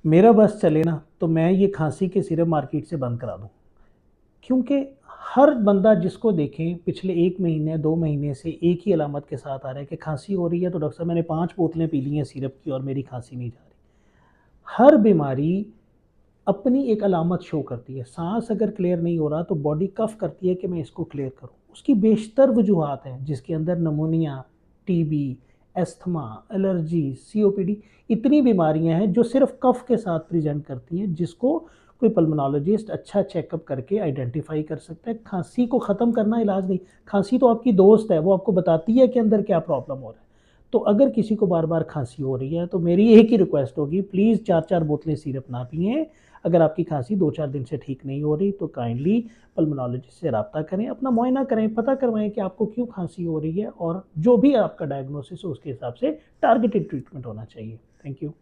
मेरा बस चले ना तो मैं ये खांसी के सिरप मार्केट से बंद करा दूं, क्योंकि हर बंदा जिसको देखें पिछले 1 महीने 2 महीने से एक ही अलामत के साथ आ रहा है कि खांसी हो रही है, तो डॉक्टर साहब मैंने 5 बोतलें पी ली हैं सिरप की और मेरी खांसी नहीं जा रही। हर बीमारी अपनी एक अलामत शो करती है। सांस अगर क्लियर नहीं हो रहा तो बॉडी कफ करती है कि मैं इसको क्लियर करूं। उसकी बेशतर वजूहत हैं, जिसके अंदर pneumonia, TB, asthma, allergy, COPD, इतनी बीमारियां हैं जो सिर्फ कफ के साथ प्रेजेंट करती हैं, जिसको कोई पल्मोनोलॉजिस्ट अच्छा चेकअप करके आइडेंटिफाई कर सकता है। खांसी को ख़त्म करना इलाज नहीं। खांसी तो आपकी दोस्त है, वो आपको बताती है कि अंदर क्या प्रॉब्लम हो रहा है। तो अगर किसी को बार बार खांसी हो रही है तो मेरी एक ही रिक्वेस्ट होगी, प्लीज़ 4-4 बोतलें सिरप ना पिए। अगर आपकी खांसी 2-4 दिन से ठीक नहीं हो रही तो काइंडली पल्मोनोलॉजिस्ट से रब्ता करें, अपना मुआयना करें, पता करवाएं कि आपको क्यों खांसी हो रही है, और जो भी आपका डायग्नोसिस हो उसके हिसाब से टारगेटेड ट्रीटमेंट होना चाहिए। Thank you.